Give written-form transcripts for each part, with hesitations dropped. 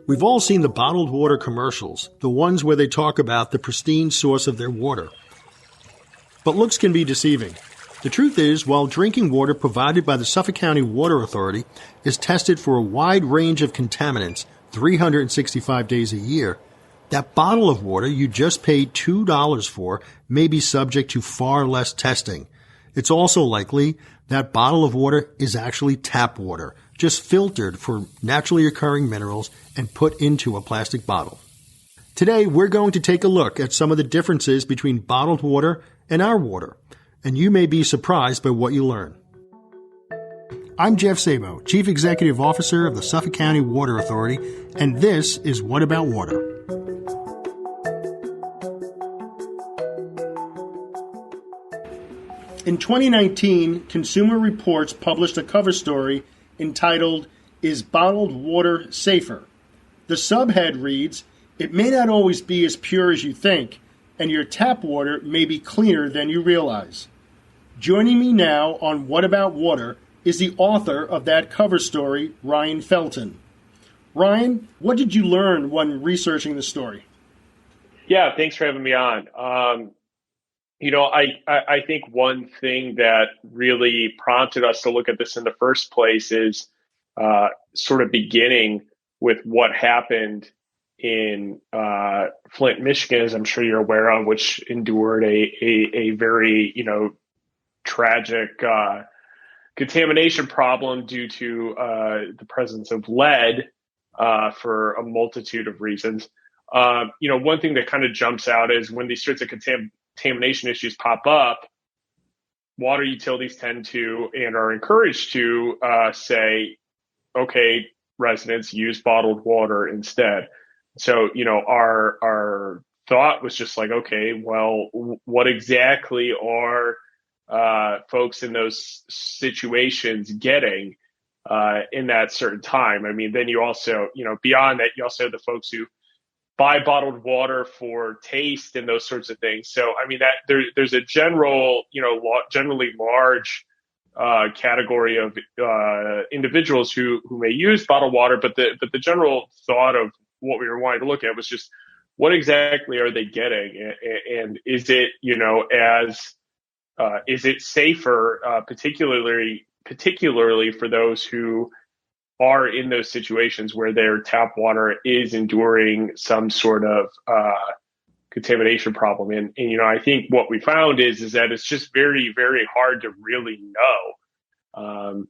We've all seen the bottled water commercials, the ones where they talk about the pristine source of their water. But looks can be deceiving. The truth is, while drinking water provided by the Suffolk County Water Authority is tested for a wide range of contaminants 365 days a year, that bottle of water you just paid $2 for may be subject to far less testing. It's also likely that bottle of water is actually tap water, just filtered for naturally occurring minerals and put into a plastic bottle. Today, we're going to take a look at some of the differences between bottled water and our water, and you may be surprised by what you learn. I'm Jeff Szabo, Chief Executive Officer of the Suffolk County Water Authority, and this is What About Water? In 2019, Consumer Reports published a cover story entitled, "Is Bottled Water Safer?" The subhead reads, "It may not always be as pure as you think, and your tap water may be cleaner than you realize." Joining me now on What About Water is the author of that cover story, Ryan Felton. Ryan, what did you learn when researching the story? Yeah, thanks for having me on. I think one thing that really prompted us to look at this in the first place is sort of beginning with what happened in Flint, Michigan, as I'm sure you're aware of, which endured a very, tragic contamination problem due to the presence of lead for a multitude of reasons. One thing that kind of jumps out is when these sorts of contamination issues pop up, water utilities tend to and are encouraged to say, okay, residents use bottled water instead. So, our thought was just like, okay, well, what exactly are folks in those situations getting in that certain time? I mean, then you also, beyond that, you also have the folks who buy bottled water for taste and those sorts of things. So, I mean, that there's a general, generally large category of individuals who may use bottled water, but the general thought of what we were wanting to look at was just what exactly are they getting, and is it is it safer, particularly for those who are in those situations where their tap water is enduring some sort of contamination problem. And I think what we found is that it's just very, very hard to really know.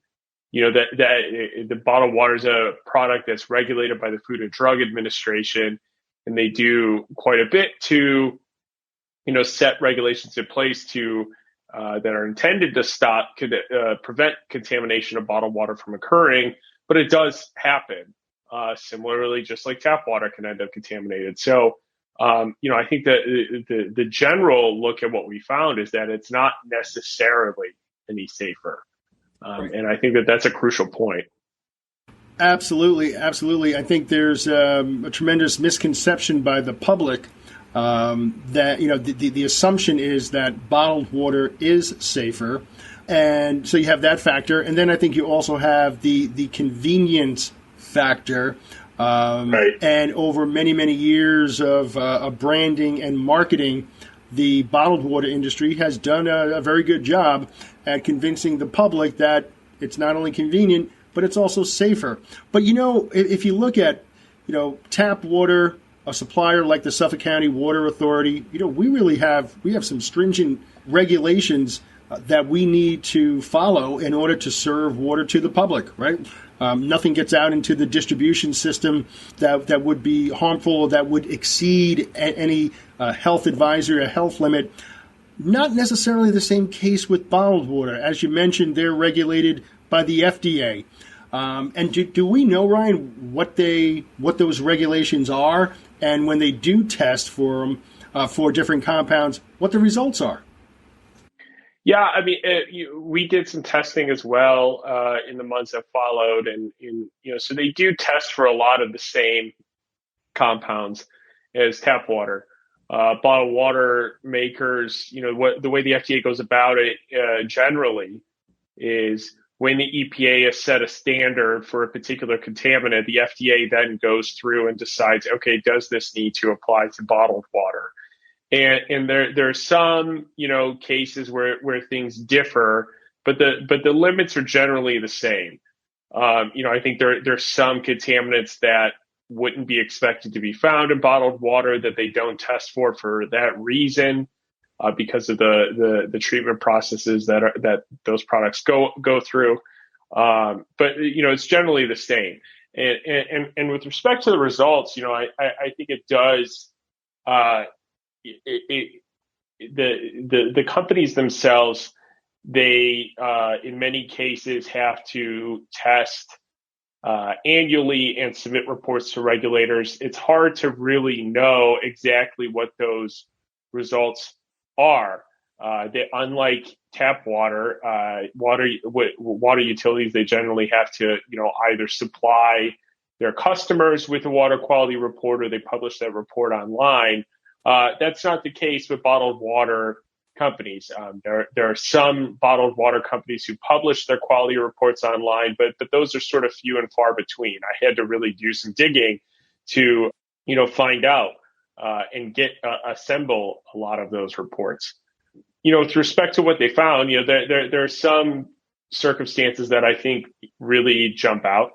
That the bottled water is a product that's regulated by the Food and Drug Administration, and they do quite a bit to, set regulations in place to that are intended to prevent contamination of bottled water from occurring. But it does happen. Similarly, just like tap water can end up contaminated. So, I think that the general look at what we found is that it's not necessarily any safer. Right. And I think that that's a crucial point. Absolutely. Absolutely. I think there's a tremendous misconception by the public that, the assumption is that bottled water is safer. And so you have that factor. And then I think you also have the convenience factor. Right. And over many, many years of branding and marketing, the bottled water industry has done a very good job at convincing the public that it's not only convenient, but it's also safer. But, if you look at, tap water, a supplier like the Suffolk County Water Authority, we have some stringent regulations that we need to follow in order to serve water to the public, right? Nothing gets out into the distribution system that would be harmful, that would exceed any health advisory or health limit. Not necessarily the same case with bottled water. As you mentioned, they're regulated by the FDA. And do we know, Ryan, what those regulations are, and when they do test for them for different compounds, what the results are? Yeah, I mean, we did some testing as well in the months that followed, and so they do test for a lot of the same compounds as tap water. Bottled water makers, the way the FDA goes about it generally is when the EPA has set a standard for a particular contaminant, the FDA then goes through and decides, okay, does this need to apply to bottled water? And there are some, cases where things differ, but the limits are generally the same. I think there's some contaminants that wouldn't be expected to be found in bottled water that they don't test for that reason, because of the treatment processes that those products go through. But it's generally the same. And with respect to the results, I think it does. The companies themselves, they in many cases have to test annually and submit reports to regulators. It's hard to really know exactly what those results are. Unlike tap water, water utilities, they generally have to, either supply their customers with a water quality report or they publish that report online. That's not the case with bottled water companies. There are some bottled water companies who publish their quality reports online, but those are sort of few and far between. I had to really do some digging to, find out and assemble a lot of those reports. With respect to what they found, there are some circumstances that I think really jump out.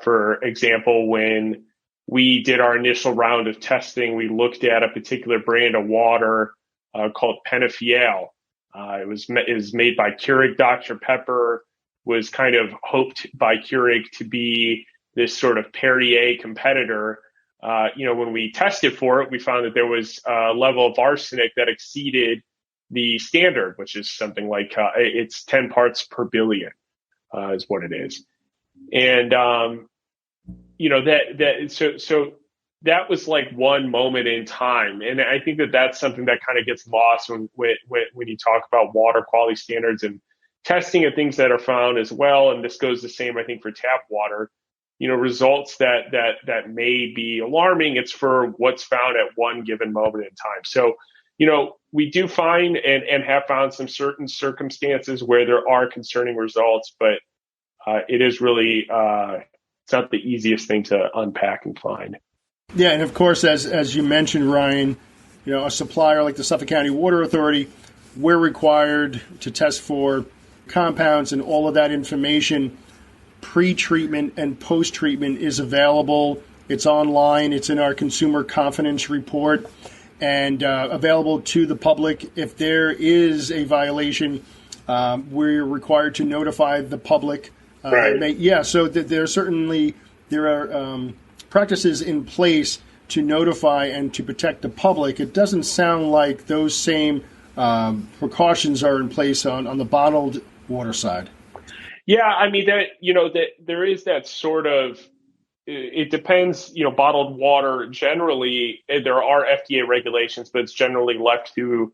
For example, when we did our initial round of testing, we looked at a particular brand of water called Penefiel. It was made by Keurig Dr. Pepper, was kind of hoped by Keurig to be this sort of Perrier competitor. When we tested for it, we found that there was a level of arsenic that exceeded the standard, which is something like it's 10 parts per billion is what it is. And, so that was like one moment in time. And I think that that's something that kind of gets lost when you talk about water quality standards and testing and things that are found as well. And this goes the same, I think, for tap water, results that may be alarming. It's for what's found at one given moment in time. So, we do find and have found some certain circumstances where there are concerning results, but it is really it's not the easiest thing to unpack and find. Yeah, and of course, as you mentioned, Ryan, a supplier like the Suffolk County Water Authority, we're required to test for compounds, and all of that information, pre-treatment and post-treatment, is available. It's online. It's in our Consumer Confidence Report, and available to the public. If there is a violation, we're required to notify the public. Right. So there are practices in place to notify and to protect the public. It doesn't sound like those same precautions are in place on the bottled water side. Yeah, I mean that there is that sort of. It depends, bottled water, generally, there are FDA regulations, but it's generally left to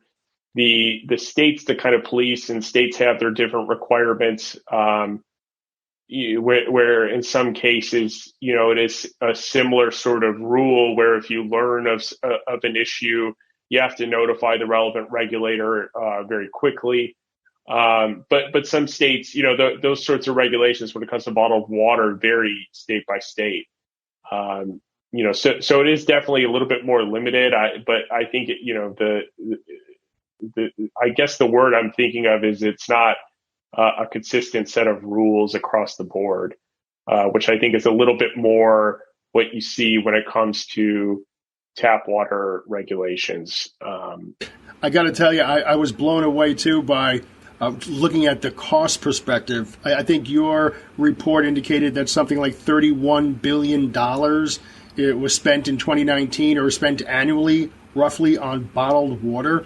the states to kind of police, and states have their different requirements, where in some cases, it is a similar sort of rule where if you learn of an issue, you have to notify the relevant regulator very quickly. But some states, those sorts of regulations when it comes to bottled water vary state by state. So it is definitely a little bit more limited. But I think, I guess the word I'm thinking of is it's not a consistent set of rules across the board, which I think is a little bit more what you see when it comes to tap water regulations. I got to tell you, I was blown away too by looking at the cost perspective. I think your report indicated that something like $31 billion it was spent in 2019, or spent annually roughly on bottled water.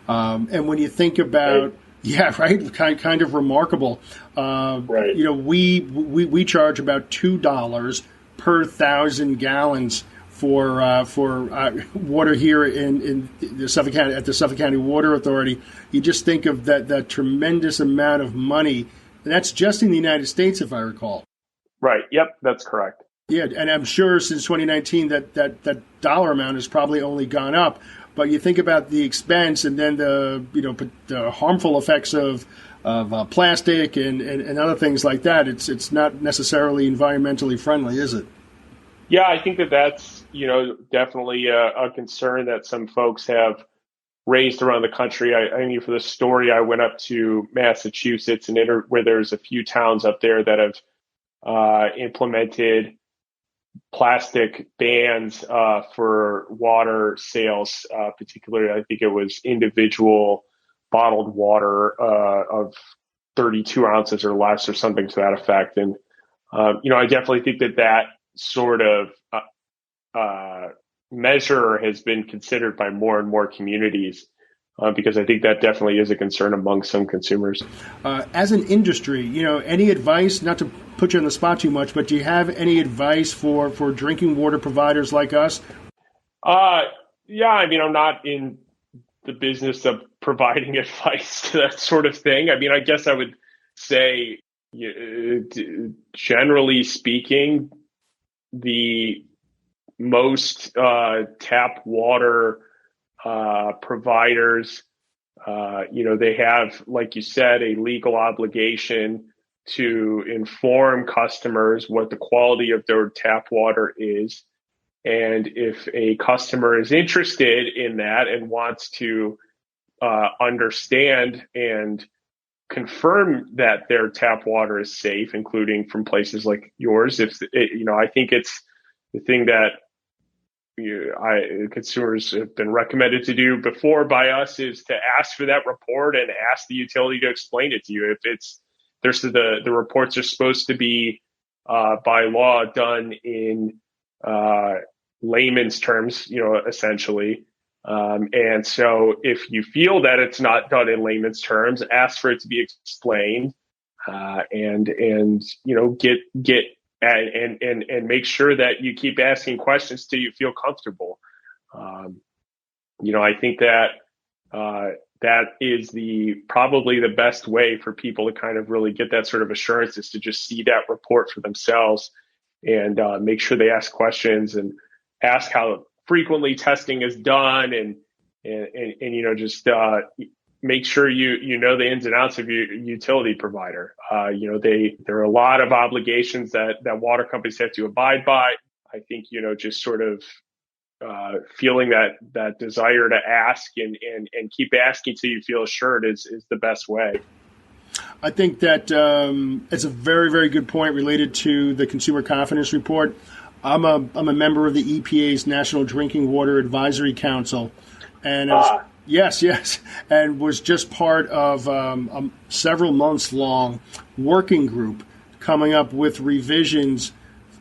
And when you think about, kind of remarkable. Right. We charge about $2 per 1,000 gallons for water here in the Suffolk County, at the Suffolk County Water Authority. You just think of that tremendous amount of money. And that's just in the United States, if I recall. Right. Yep, that's correct. Yeah, and I'm sure since 2019 that dollar amount has probably only gone up. but you think about the expense and then the harmful effects of plastic and other things like that. It's not necessarily environmentally friendly, is it? Yeah, I think that's, definitely a concern that some folks have raised around the country. I mean, for the story, I went up to Massachusetts where there's a few towns up there that have implemented plastic bans for water sales, particularly I think it was individual bottled water of 32 ounces or less or something to that effect. And, I definitely think that sort of measure has been considered by more and more communities because I think that definitely is a concern among some consumers. As an industry, any advice, not to put you on the spot too much, but do you have any advice for drinking water providers like us? Yeah, I mean, I'm not in the business of providing advice to that sort of thing. I mean, I guess I would say, generally speaking, the most tap water providers, they have, like you said, a legal obligation to inform customers what the quality of their tap water is. And if a customer is interested in that and wants to understand and confirm that their tap water is safe, including from places like yours, I think it's the thing that consumers have been recommended to do before by us is to ask for that report and ask the utility to explain it to you. If the reports are supposed to be by law done in layman's terms, essentially. And so if you feel that it's not done in layman's terms, ask for it to be explained, and get and make sure that you keep asking questions till you feel comfortable. I think that that is probably the best way for people to kind of really get that sort of assurance, is to just see that report for themselves and make sure they ask questions and ask how frequently testing is done, and just make sure you know the ins and outs of your utility provider. There are a lot of obligations that water companies have to abide by. I think just sort of feeling that desire to ask and keep asking till you feel assured is the best way. I think that it's a very, very good point related to the Consumer Confidence Report. I'm a member of the EPA's National Drinking Water Advisory Council, and yes, and was just part of a several months long working group coming up with revisions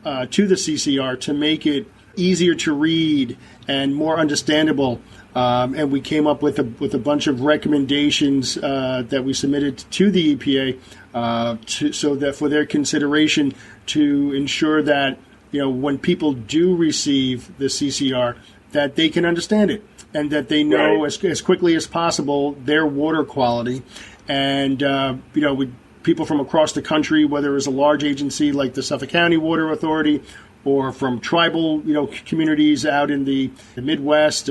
to the CCR to make it easier to read and more understandable. And we came up with a bunch of recommendations that we submitted to the EPA so that for their consideration, to ensure that when people do receive the CCR, that they can understand it and that they know as quickly as possible their water quality. And with people from across the country, whether it's a large agency like the Suffolk County Water Authority, or from tribal, communities out in the Midwest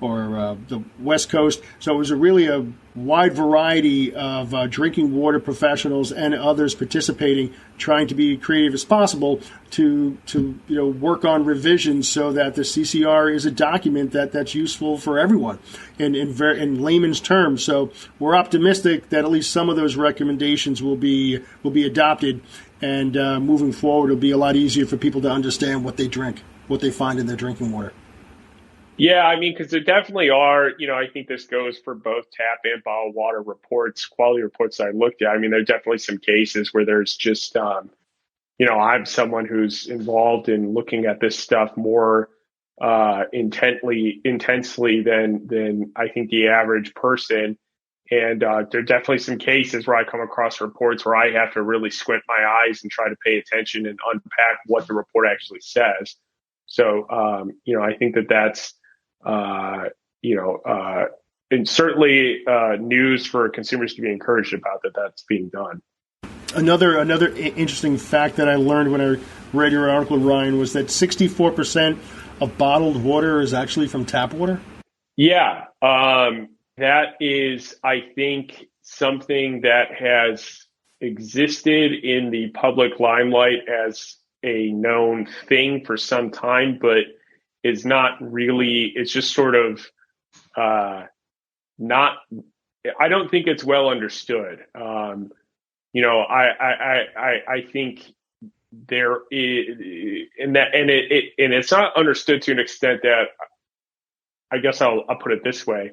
or the West Coast. So it was really a wide variety of drinking water professionals and others participating, trying to be creative as possible to work on revisions so that the CCR is a document that's useful for everyone in layman's terms. So we're optimistic that at least some of those recommendations will be adopted. And moving forward, it'll be a lot easier for people to understand what they drink, what they find in their drinking water. Yeah, I mean, because there definitely are, I think this goes for both tap and bottled water reports, quality reports that I looked at. I mean, there are definitely some cases where there's just, I'm someone who's involved in looking at this stuff more intensely than I think the average person. And there are definitely some cases where I come across reports where I have to really squint my eyes and try to pay attention and unpack what the report actually says. So, I think that's, and certainly news for consumers to be encouraged about that's being done. Another interesting fact that I learned when I read your article, Ryan, was that 64% of bottled water is actually from tap water. Yeah, that is, I think, something that has existed in the public limelight as a known thing for some time, but is not really, it's just sort of not, I don't think it's well understood. I think there is, and it's not understood to an extent that I guess I'll put it this way.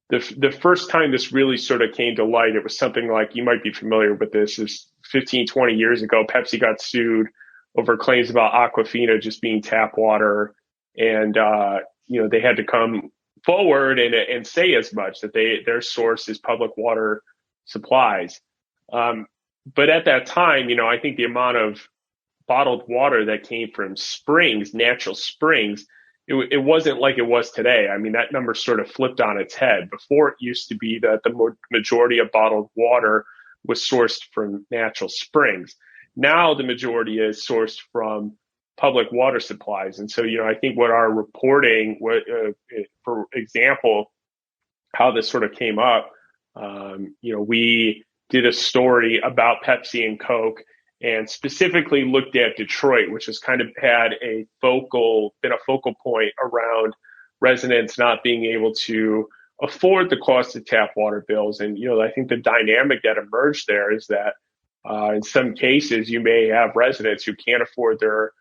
The first time this really sort of came to light, it was something like, you might be familiar with this, is 15, 20 years ago, Pepsi got sued over claims about Aquafina just being tap water. And, they had to come forward and say as much, that their source is public water supplies. But at that time, I think the amount of bottled water that came from springs, natural springs, it wasn't like it was today. I mean, that number sort of flipped on its head. Before, it used to be that the majority of bottled water was sourced from natural springs. Now the majority is sourced from public water supplies. And so, I think what our reporting, for example, how this sort of came up, we did a story about Pepsi and Coke, and specifically looked at Detroit, which has kind of been a focal point around residents not being able to afford the cost of tap water bills. And, I think the dynamic that emerged there is that in some cases, you may have residents who can't afford their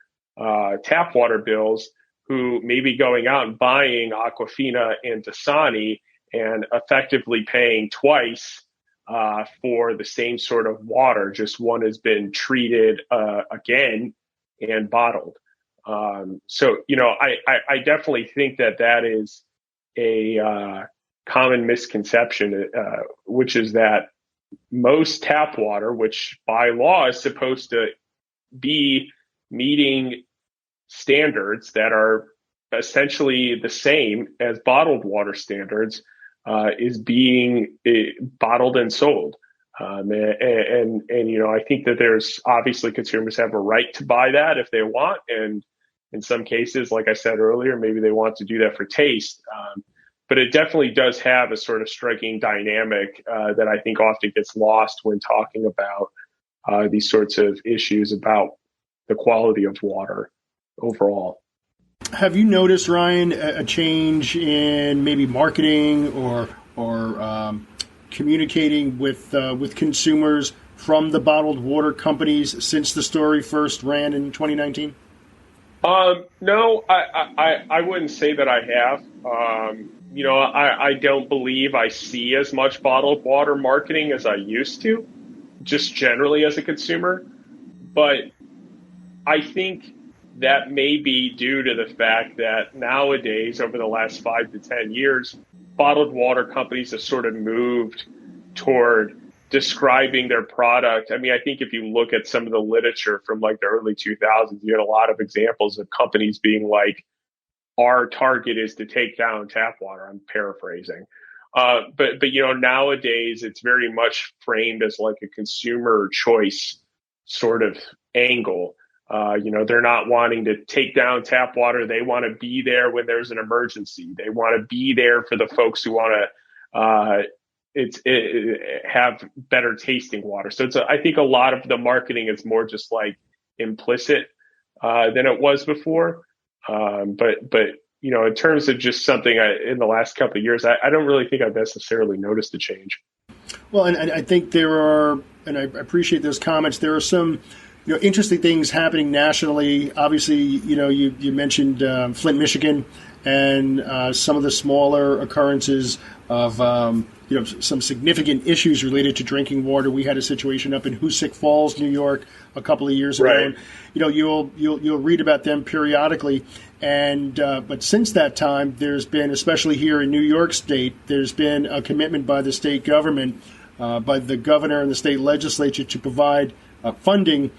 tap water bills, who may be going out and buying Aquafina and Dasani and effectively paying twice for the same sort of water. Just one has been treated again and bottled. So, I definitely think that is a common misconception, which is that most tap water, which by law is supposed to be meeting standards that are essentially the same as bottled water standards, is being bottled and sold. I think that there's obviously, consumers have a right to buy that if they want. And in some cases, like I said earlier, maybe they want to do that for taste. But it definitely does have a sort of striking dynamic that I think often gets lost when talking about these sorts of issues about the quality of water overall. Have you noticed, Ryan, a change in maybe marketing or communicating with consumers from the bottled water companies since the story first ran in 2019? No, I wouldn't say that I have. I don't believe I see as much bottled water marketing as I used to, just generally as a consumer. But I think that may be due to the fact that nowadays, over the last 5 to 10 years, bottled water companies have sort of moved toward describing their product. I mean, I think if you look at some of the literature from like the early 2000s, you had a lot of examples of companies being like, our target is to take down tap water. I'm paraphrasing. But nowadays it's very much framed as like a consumer choice sort of angle. They're not wanting to take down tap water. They want to be there when there's an emergency. They want to be there for the folks who want to have better tasting water. So I think a lot of the marketing is more just like implicit than it was before. But in terms of just something in the last couple of years, I don't really think I've necessarily noticed a change. Well, and I think there are, and I appreciate those comments, there are some interesting things happening nationally. Obviously, you mentioned Flint, Michigan, and some of the smaller occurrences of some significant issues related to drinking water. We had a situation up in Hoosick Falls, New York, a couple of years ago. Right. And, you'll read about them periodically, and but since that time, there's been, especially here in New York State, there's been a commitment by the state government, by the governor and the state legislature, to provide funding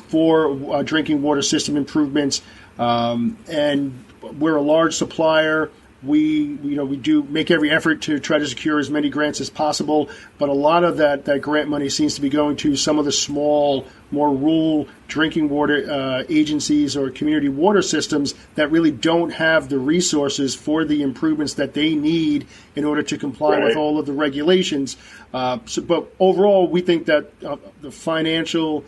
for drinking water system improvements, and we're a large supplier we do make every effort to try to secure as many grants as possible, but a lot of that grant money seems to be going to some of the small, more rural drinking water agencies or community water systems that really don't have the resources for the improvements that they need in order to comply with all of the regulations. But overall, we think that the financial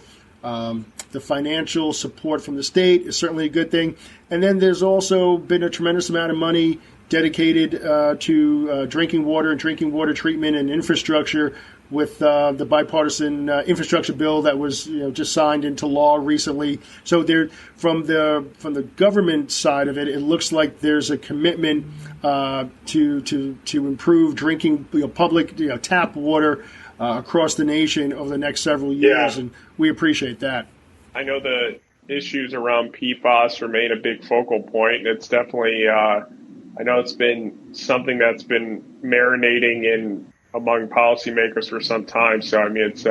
support from the state is certainly a good thing. And then there's also been a tremendous amount of money dedicated to drinking water and drinking water treatment and infrastructure with the bipartisan infrastructure bill that was just signed into law recently. So there, from the government side of it, it looks like there's a commitment to improve drinking public tap water across the nation over the next several years, and we appreciate that. I know the issues around PFAS remain a big focal point, and it's definitely I know it's been something that's been marinating among policymakers for some time. So, I mean, it's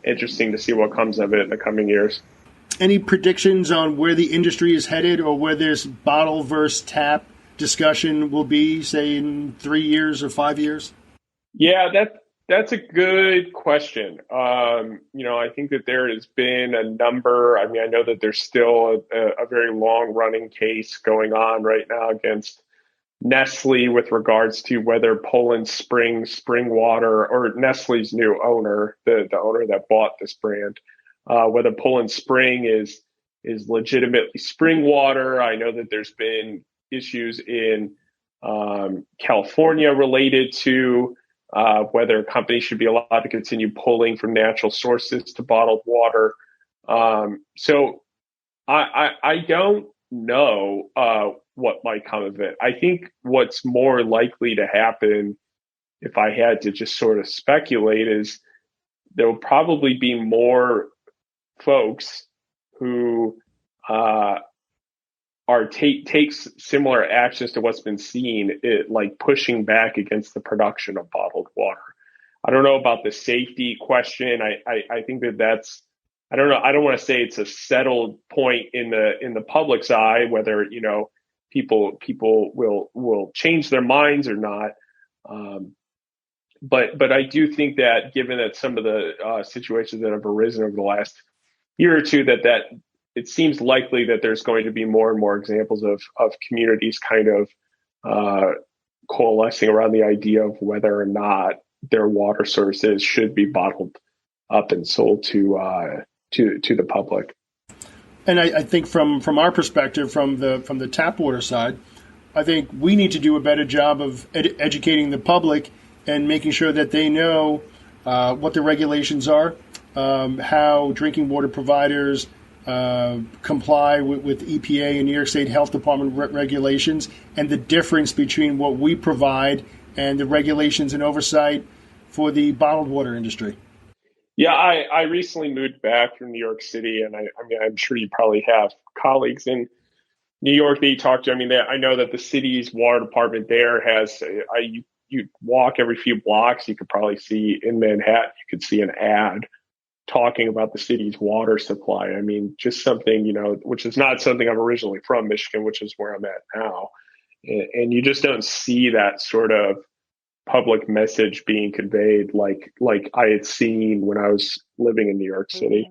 interesting to see what comes of it in the coming years. Any predictions on where the industry is headed or where this bottle versus tap discussion will be, say, in 3 years or 5 years? Yeah, that's a good question. I think that there has been a number. I mean, I know that there's still a very long-running case going on right now against Nestle with regards to whether Poland Spring water, or Nestle's new owner, the owner that bought this brand, whether Poland Spring is legitimately spring water. I know that there's been issues in California related to whether companies should be allowed to continue pulling from natural sources to bottled water. So I don't know what might come of it. I think what's more likely to happen, if I had to just sort of speculate, is there will probably be more folks who takes similar actions to what's been seen, like pushing back against the production of bottled water. I don't know about the safety question. I think that's, I don't know. I don't want to say it's a settled point in the public's eye, whether, people will change their minds or not. But I do think that given that some of the situations that have arisen over the last year or two, that it seems likely that there's going to be more and more examples of communities kind of coalescing around the idea of whether or not their water sources should be bottled up and sold to the public. And I think from our perspective, from the tap water side, I think we need to do a better job of educating the public and making sure that they know what the regulations are, how drinking water providers comply with EPA and New York State Health Department regulations, and the difference between what we provide and the regulations and oversight for the bottled water industry. Yeah, I recently moved back from New York City, and I mean, I'm sure you probably have colleagues in New York that you talk to. I mean, I know that the city's water department there has, you walk every few blocks, you could probably see in Manhattan, you could see an ad talking about the city's water supply. I mean, just something, which is not something I'm originally from Michigan, which is where I'm at now. And you just don't see that sort of public message being conveyed like I had seen when I was living in New York City.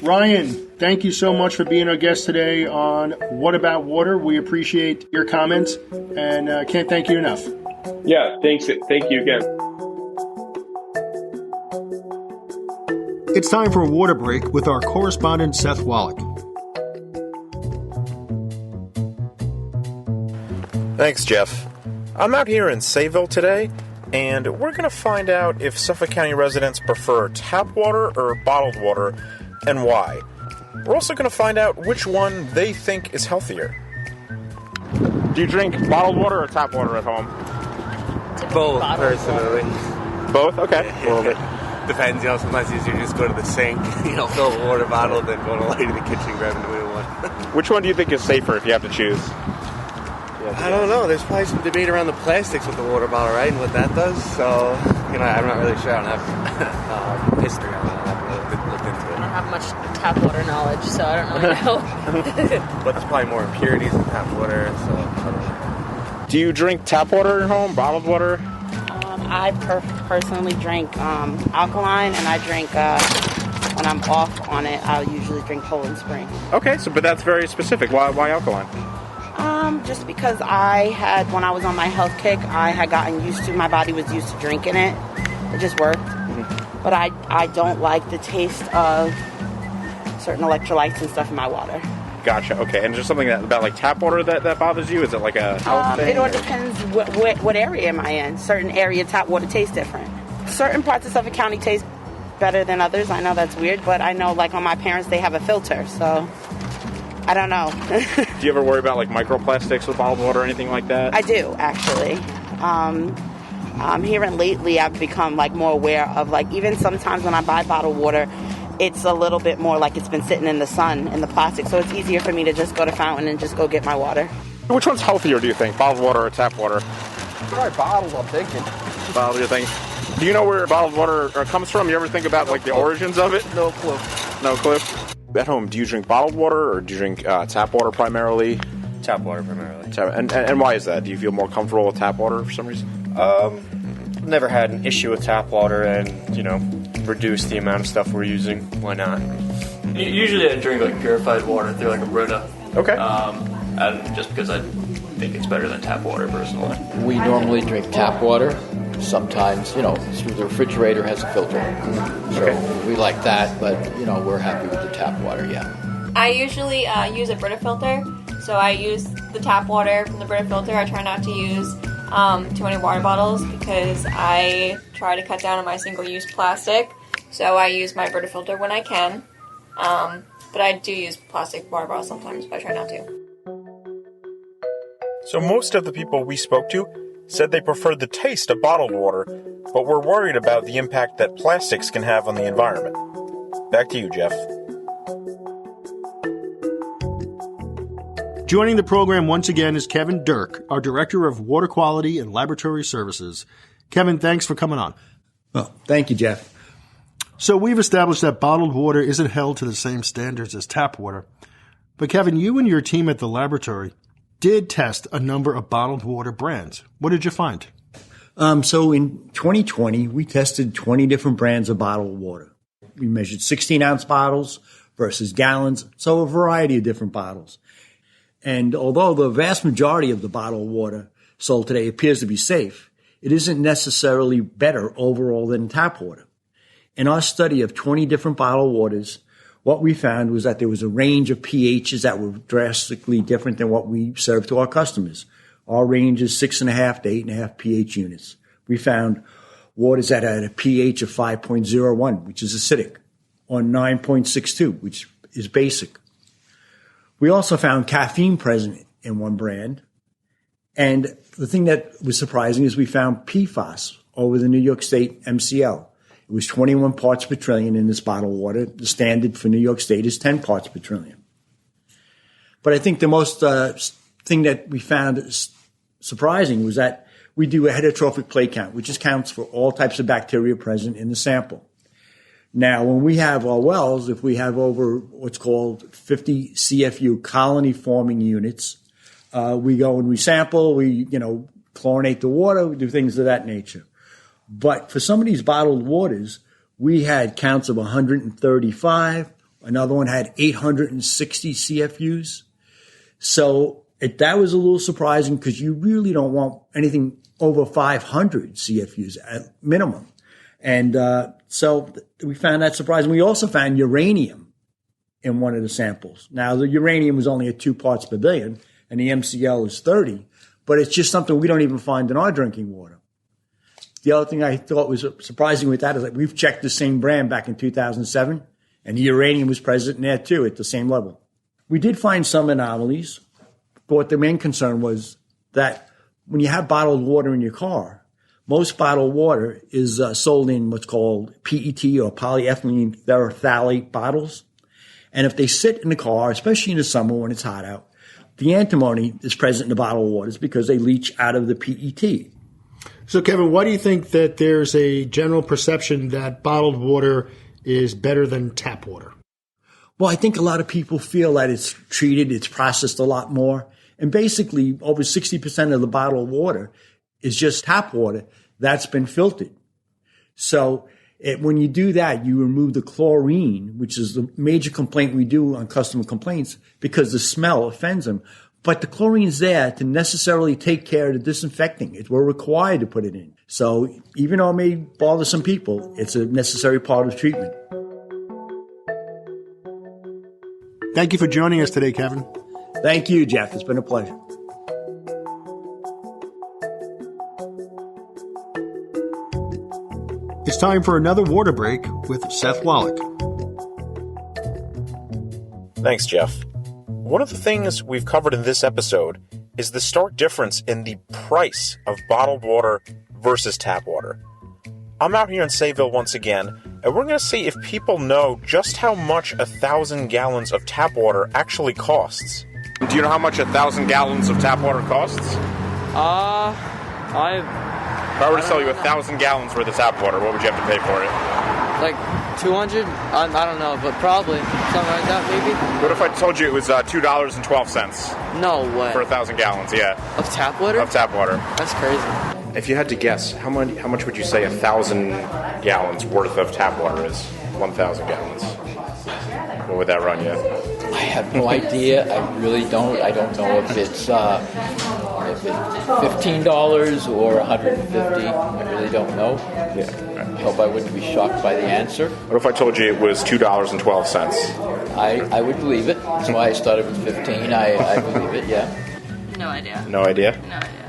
Ryan, thank you so much for being our guest today on What About Water. We appreciate your comments and can't thank you enough. Yeah, thanks. Thank you again. It's time for a water break with our correspondent, Seth Wallach. Thanks, Jeff. I'm out here in Sayville today, and we're going to find out if Suffolk County residents prefer tap water or bottled water, and why. We're also going to find out which one they think is healthier. Do you drink bottled water or tap water at home? Both, personally. Both? Okay. Depends, sometimes it's easier to just go to the sink, fill a water bottle, then go to light in the kitchen, grab a new one. Which one do you think is safer if you have to choose? I don't know. There's probably some debate around the plastics with the water bottle, right, and what that does. So, I'm not really sure. I don't have history on it. I haven't really looked into it. I don't have much tap water knowledge, so I don't really know. But there's probably more impurities in tap water, so I don't know. Do you drink tap water at your home, bottled water? I personally drink alkaline, and I drink, when I'm off on it, I'll usually drink Poland Spring. Okay, but that's very specific. Why alkaline? Just because when I was on my health kick, I had gotten used to, my body was used to drinking it. It just worked. Mm-hmm. But I don't like the taste of certain electrolytes and stuff in my water. Gotcha. Okay, and just something about like tap water that bothers you? Is it like a health thing? It all depends what area am I in. Certain area tap water tastes different. Certain parts of Suffolk County taste better than others. I know that's weird, but I know like on my parents they have a filter, so I don't know. Do you ever worry about like microplastics with bottled water or anything like that? I do, actually. Here and lately I've become like more aware of like even sometimes when I buy bottled water, it's a little bit more like it's been sitting in the sun in the plastic, so it's easier for me to just go to Fountain and just go get my water. Which one's healthier, do you think? Bottled water or tap water? Probably bottled, I'm thinking. Bottled, you think? Do you know where bottled water comes from? You ever think about like the origins of it? No clue. No clue? At home, do you drink bottled water or do you drink tap water primarily? Tap water primarily. And why is that? Do you feel more comfortable with tap water for some reason? Never had an issue with tap water and, reduce the amount of stuff we're using. Why not? Usually I drink like purified water through like a Brita. Okay. And just because I think it's better than tap water personally. We normally drink tap water. Sometimes, through the refrigerator has a filter. So we like that, but, we're happy with the tap water, yeah. I usually use a Brita filter. So I use the tap water from the Brita filter. I try not to use too many water bottles because I try to cut down on my single-use plastic. So I use my Brita filter when I can. But I do use plastic water bottles sometimes, but I try not to. So most of the people we spoke to said they preferred the taste of bottled water, but were worried about the impact that plastics can have on the environment. Back to you, Jeff. Joining the program once again is Kevin Durk, our Director of Water Quality and Laboratory Services. Kevin, thanks for coming on. Well, thank you, Jeff. So we've established that bottled water isn't held to the same standards as tap water. But Kevin, you and your team at the laboratory did test a number of bottled water brands. What did you find? So in 2020, we tested 20 different brands of bottled water. We measured 16-ounce bottles versus gallons, so a variety of different bottles. And although the vast majority of the bottled water sold today appears to be safe, it isn't necessarily better overall than tap water. In our study of 20 different bottled waters, what we found was that there was a range of pHs that were drastically different than what we serve to our customers. Our range is 6.5 to 8.5 pH units. We found waters that had a pH of 5.01, which is acidic, or 9.62, which is basic. We also found caffeine present in one brand. And the thing that was surprising is we found PFAS over the New York State MCL. It was 21 parts per trillion in this bottled water. The standard for New York State is 10 parts per trillion. But I think the most thing that we found surprising was that we do a heterotrophic plate count, which just counts for all types of bacteria present in the sample. Now, when we have our wells, if we have over what's called 50 CFU colony-forming units, we go and we sample, we, chlorinate the water, we do things of that nature. But for some of these bottled waters, we had counts of 135. Another one had 860 CFUs. So that was a little surprising because you really don't want anything over 500 CFUs at minimum. And so we found that surprising. We also found uranium in one of the samples. Now, the uranium was only at 2 parts per billion, and the MCL is 30. But it's just something we don't even find in our drinking water. The other thing I thought was surprising with that is that we've checked the same brand back in 2007, and the uranium was present in there too at the same level. We did find some anomalies, but what the main concern was that when you have bottled water in your car, most bottled water is sold in what's called PET or polyethylene terephthalate bottles. And if they sit in the car, especially in the summer when it's hot out, the antimony is present in the bottled waters because they leach out of the PET. So, Kevin, why do you think that there's a general perception that bottled water is better than tap water? Well, I think a lot of people feel that it's treated, it's processed a lot more. And basically, over 60% of the bottled water is just tap water that's been filtered. So when you do that, you remove the chlorine, which is the major complaint we do on customer complaints because the smell offends them. But the chlorine is there to necessarily take care of the disinfecting. We're required to put it in. So even though it may bother some people, it's a necessary part of treatment. Thank you for joining us today, Kevin. Thank you, Jeff. It's been a pleasure. It's time for another water break with Seth Wallach. Thanks, Jeff. One of the things we've covered in this episode is the stark difference in the price of bottled water versus tap water. I'm out here in Sayville once again, and we're going to see if people know just how much 1,000 gallons of tap water actually costs. Do you know how much 1,000 gallons of tap water costs? If I were to sell you 1,000 gallons worth of tap water, what would you have to pay for it? Like 200? I don't know, but probably something like that, maybe. What if I told you it was $2.12? No way. For 1,000 gallons, yeah. Of tap water? Of tap water. That's crazy. If you had to guess, how much would you say 1,000 gallons worth of tap water is? 1,000 gallons. What would that run you? I have no idea. I really don't. I don't know if it's $15 or $150. I really don't know. Yeah. I hope I wouldn't be shocked by the answer. What if I told you it was $2.12? I would believe it. That's why I started with 15. I believe it, yeah. No idea. No idea? No idea.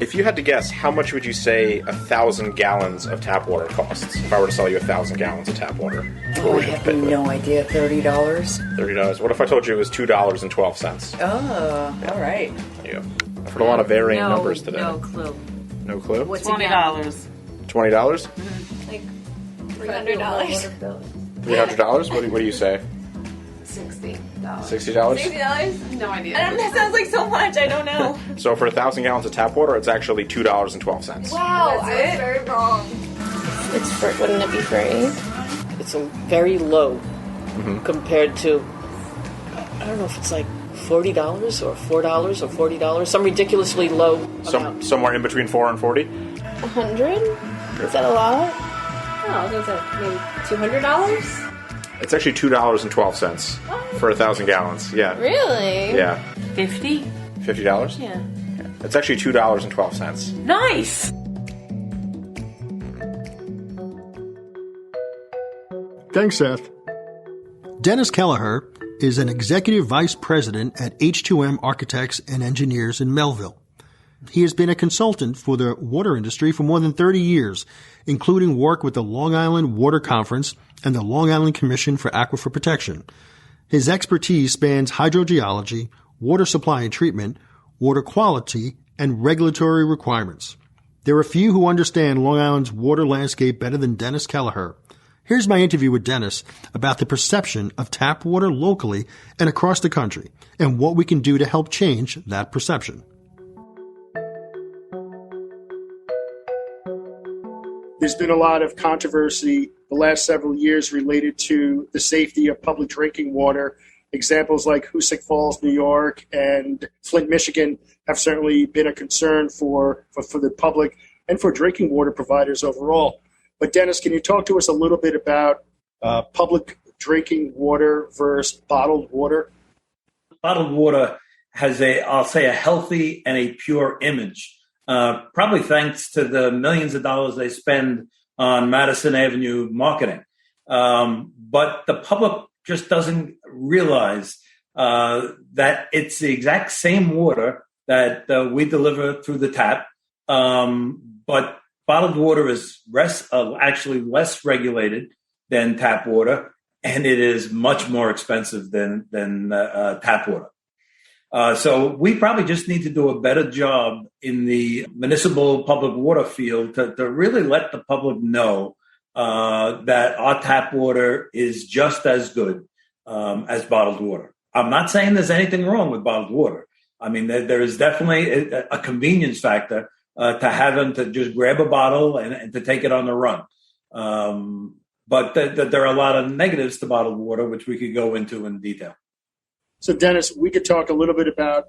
If you had to guess, how much would you say 1,000 gallons of tap water costs? If I were to sell you 1,000 gallons of tap water, what would you have to pay for No idea. $30. $30. What if I told you it was $2.12? Oh, all right. Yeah. I've heard a lot of varying numbers today. No clue. No clue? What's $20. $20? Like $300. $300? What do you say? $60. $60? $60? No idea. That sounds like so much. I don't know. So for 1,000 gallons of tap water, it's actually $2.12. Wow, I was very wrong. It's wouldn't it be free? It's very low compared to, I don't know if it's like $40 or $4 or $40, some ridiculously low amount. Somewhere in between 4 and 40? 100? Is that a lot? No, I was gonna say maybe $200. It's actually $2.12 for 1,000 gallons. Yeah. Really? Yeah. 50? $50? Yeah. It's actually $2.12. Nice! Thanks, Seth. Dennis Kelleher is an executive vice president at H2M Architects and Engineers in Melville. He has been a consultant for the water industry for more than 30 years, including work with the Long Island Water Conference and the Long Island Commission for Aquifer Protection. His expertise spans hydrogeology, water supply and treatment, water quality, and regulatory requirements. There are few who understand Long Island's water landscape better than Dennis Kelleher. Here's my interview with Dennis about the perception of tap water locally and across the country, and what we can do to help change that perception. There's been a lot of controversy the last several years related to the safety of public drinking water. Examples like Hoosick Falls, New York, and Flint, Michigan have certainly been a concern for the public and for drinking water providers overall. But Dennis, can you talk to us a little bit about public drinking water versus bottled water? Bottled water has I'll say, a healthy and a pure image. Probably thanks to the millions of dollars they spend on Madison Avenue marketing. But the public just doesn't realize that it's the exact same water that we deliver through the tap. But bottled water is actually less regulated than tap water, and it is much more expensive than tap water. So we probably just need to do a better job in the municipal public water field to really let the public know that our tap water is just as good as bottled water. I'm not saying there's anything wrong with bottled water. I mean, there is definitely a convenience factor to have them to just grab a bottle and to take it on the run. But there are a lot of negatives to bottled water, which we could go into in detail. So, Dennis, we could talk a little bit about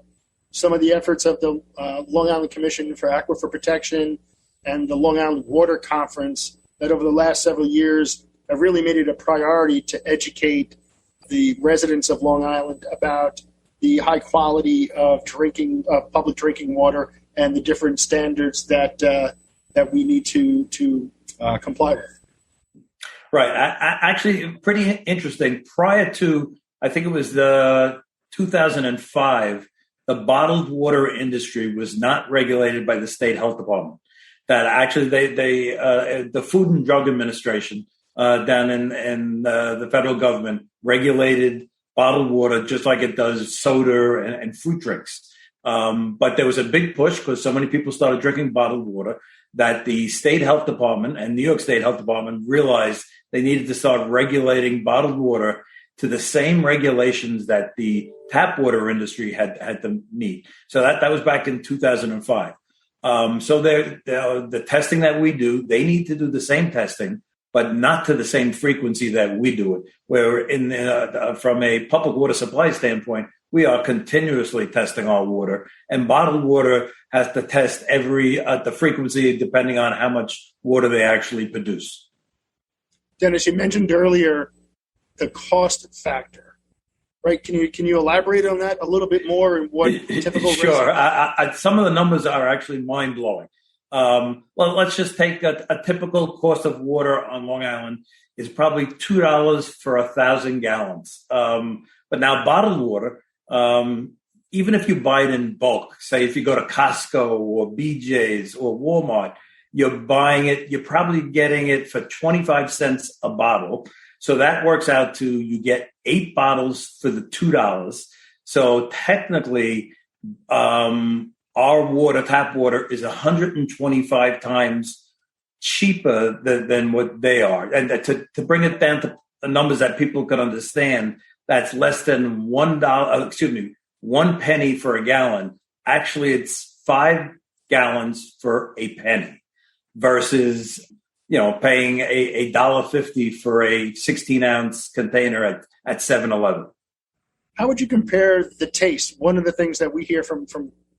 some of the efforts of the Long Island Commission for Aquifer Protection and the Long Island Water Conference that over the last several years have really made it a priority to educate the residents of Long Island about the high quality of public drinking water and the different standards that we need to comply with. Right. Actually, pretty interesting. Prior to, I think it was the 2005, the bottled water industry was not regulated by the state health department. That actually, the Food and Drug Administration down in the federal government regulated bottled water just like it does soda and fruit drinks. But there was a big push because so many people started drinking bottled water that the state health department and New York State Health Department realized they needed to start regulating bottled water to the same regulations that the tap water industry had to meet. So that was back in 2005. So the testing that we do, they need to do the same testing, but not to the same frequency that we do it. Where from a public water supply standpoint, we are continuously testing our water, and bottled water has to test the frequency depending on how much water they actually produce. Dennis, you mentioned earlier the cost factor, right? Can you elaborate on that a little bit more and what typical? Sure. Some of the numbers are actually mind blowing. Well, let's just take a typical cost of water on Long Island is probably $2 for 1,000 gallons. But now bottled water, even if you buy it in bulk, say if you go to Costco or BJ's or Walmart, you're buying it, you're probably getting it for 25 cents a bottle. So that works out to you get 8 bottles for the $2. So technically, our water, tap water, is 125 times cheaper than what they are. And to bring it down to the numbers that people can understand, that's less than $1 penny for a gallon. Actually, it's 5 gallons for a penny versus, paying a $1.50 for a 16-ounce container at 7-Eleven. How would you compare the taste? One of the things that we hear from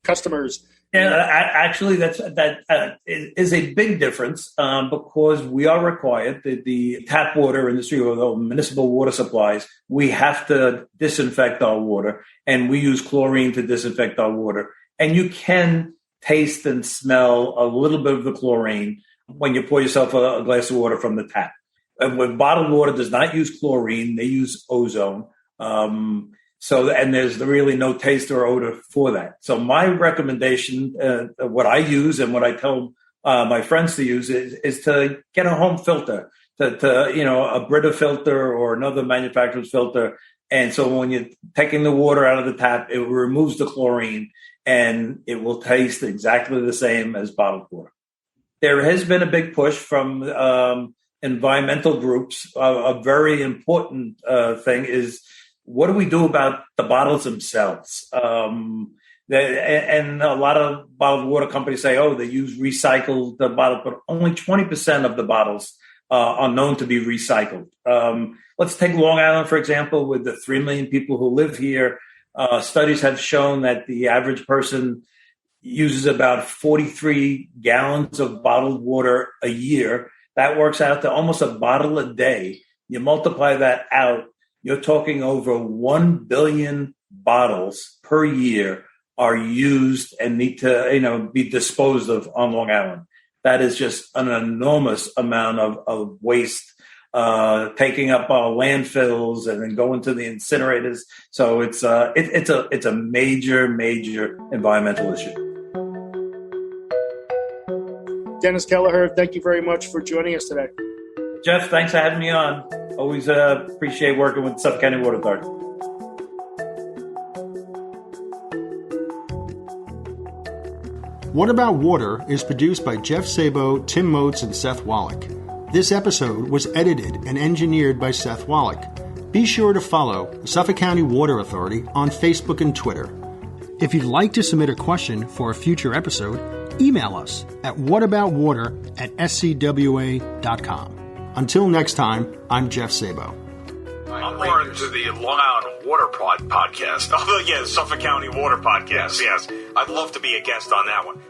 customers. Yeah, actually, that is a big difference because we are required, the tap water industry or the municipal water supplies, we have to disinfect our water, and we use chlorine to disinfect our water. And you can taste and smell a little bit of the chlorine when you pour yourself a glass of water from the tap. And when bottled water does not use chlorine, they use ozone. And there's really no taste or odor for that. So my recommendation, what I use and what I tell my friends to use is to get a home filter, a Brita filter or another manufacturer's filter. And so when you're taking the water out of the tap, it removes the chlorine and it will taste exactly the same as bottled water. There has been a big push from environmental groups. A very important thing is, what do we do about the bottles themselves? And a lot of bottled water companies say, they use recycled bottles, but only 20% of the bottles are known to be recycled. Let's take Long Island, for example, with the 3 million people who live here. Studies have shown that the average person uses about 43 gallons of bottled water a year. That works out to almost a bottle a day. You multiply that out, you're talking over 1 billion bottles per year are used and need to, be disposed of on Long Island. That is just an enormous amount of waste, taking up our landfills and then going to the incinerators. So it's a major environmental issue. Dennis Kelleher, thank you very much for joining us today. Jeff, thanks for having me on. Always appreciate working with Suffolk County Water Authority. What About Water is produced by Jeff Szabo, Tim Motes, and Seth Wallach. This episode was edited and engineered by Seth Wallach. Be sure to follow the Suffolk County Water Authority on Facebook and Twitter. If you'd like to submit a question for a future episode, email us at whataboutwater@scwa.com. Until next time, I'm Jeff Szabo. I'm more into the Long Island Water podcast. Oh, yeah, the Suffolk County Water Podcast. Yes, I'd love to be a guest on that one.